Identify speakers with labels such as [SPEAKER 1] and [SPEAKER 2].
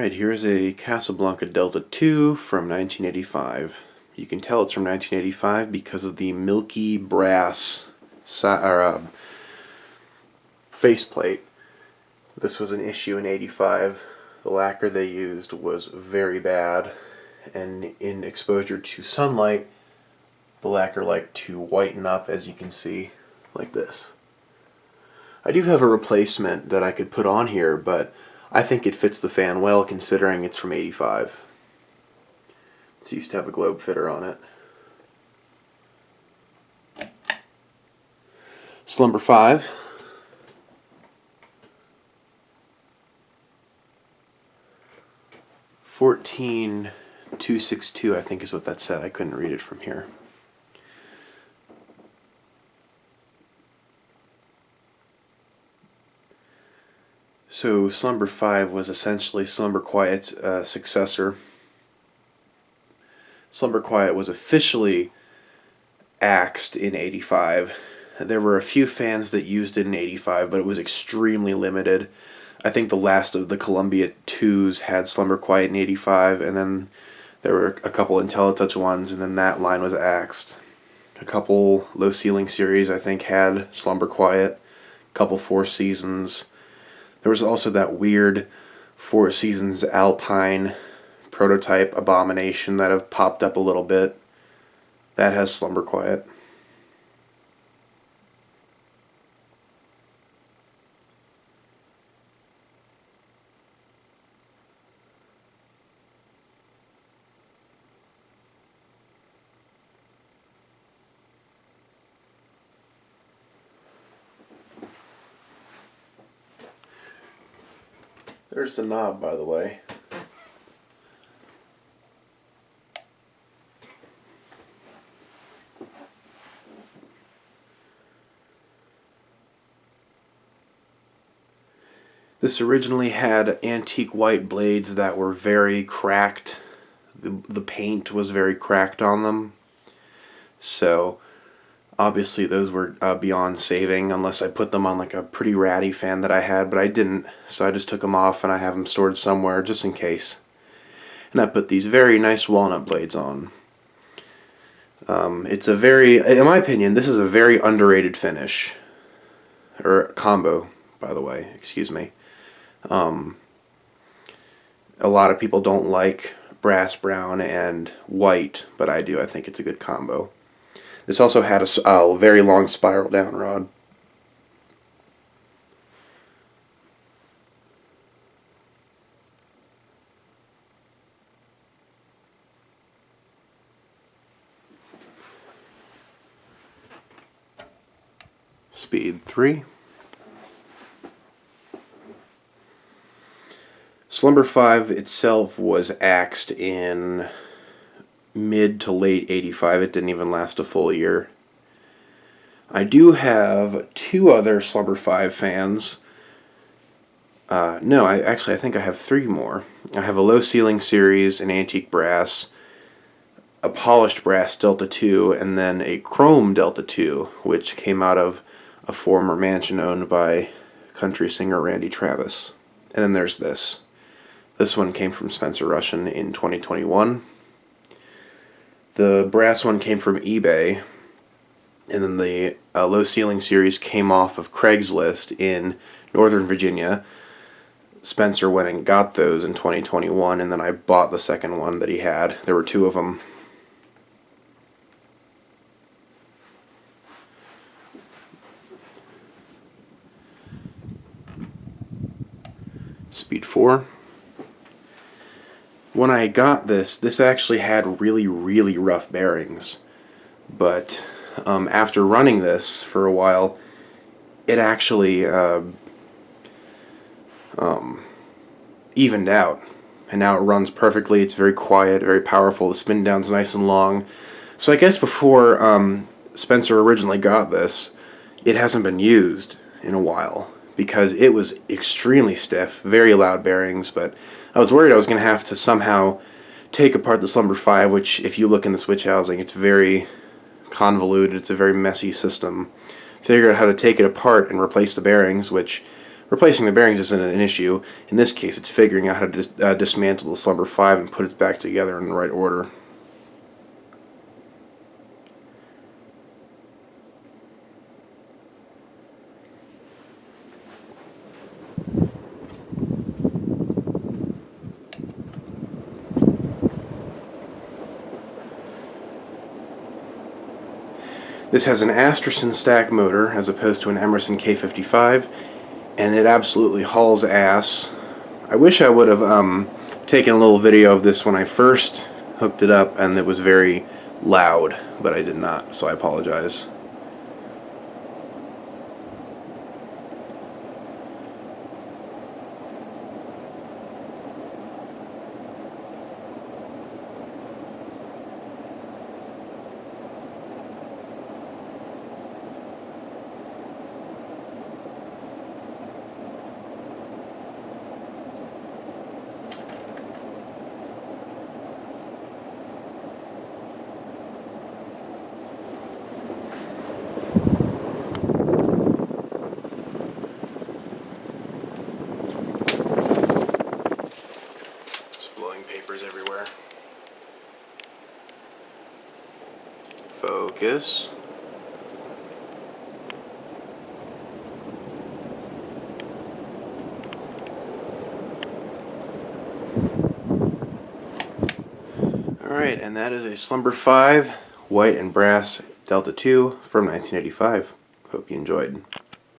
[SPEAKER 1] Alright, here's a Casablanca Delta 2 from 1985. You can tell it's from 1985 because of the milky brass faceplate. This was an issue in 85. The lacquer they used was very bad, and in exposure to sunlight, the lacquer liked to whiten up, as you can see, like this. I do have a replacement that I could put on here, but I think it fits the fan well considering it's from 85. It used to have a globe fitter on it. Slumber 5. $14,262, I think is what that said. I couldn't read it from here. So Slumber 5 was essentially Slumber Quiet's successor. Slumber Quiet was officially axed in 85. There were a few fans that used it in 85, but it was extremely limited. I think the last of the Columbia 2s had Slumber Quiet in 85, and then there were a couple IntelliTouch ones, and then that line was axed. A couple Low Ceiling series, I think, had Slumber Quiet. A couple Four Seasons. There was also that weird Four Seasons Alpine prototype abomination that have popped up a little bit. That has Slumber Quiet. There's the knob, by the way. This originally had antique white blades that were very cracked. The paint was very cracked on them. So obviously those were beyond saving unless I put them on like a pretty ratty fan that I had, but I didn't, so I just took them off and I have them stored somewhere just in case. And I put these very nice walnut blades on. It's a very, in my opinion, this is a very underrated finish. Or combo, by the way, excuse me. A lot of people don't like brass brown and white, but I do. I think it's a good combo. This also had a very long spiral down rod. Speed 3. Slumber 5 itself was axed in mid to late 85. It didn't even last a full year. I do have two other Slumber 5 fans. No, I think I have three more. I have a Low Ceiling series, an antique brass, a polished brass Delta 2, and then a chrome Delta 2, which came out of a former mansion owned by country singer Randy Travis. And then there's this. This one came from Spencer Russian in 2021. The brass one came from eBay, and then the Low Ceiling series came off of Craigslist in Northern Virginia. Spencer went and got those in 2021, and then I bought the second one that he had. There were two of them. Speed 4. When I got this actually had really, really rough bearings. But after running this for a while, it actually evened out. And now it runs perfectly. It's very quiet, very powerful. The spin down's nice and long. So I guess before Spencer originally got this, it hasn't been used in a while, because it was extremely stiff, very loud bearings, but I was worried I was going to have to somehow take apart the Slumber 5, which, if you look in the switch housing, it's very convoluted, it's a very messy system. Figure out how to take it apart and replace the bearings, which replacing the bearings isn't an issue. In this case, it's figuring out how to dismantle the Slumber 5 and put it back together in the right order. This has an Asterson stack motor as opposed to an Emerson K55, and it absolutely hauls ass. I wish I would have taken a little video of this when I first hooked it up, and it was very loud, but I did not, so I apologize. Blowing papers everywhere. Focus. Alright, and that is a Slumber 5 white and brass Delta 2 from 1985. Hope you enjoyed.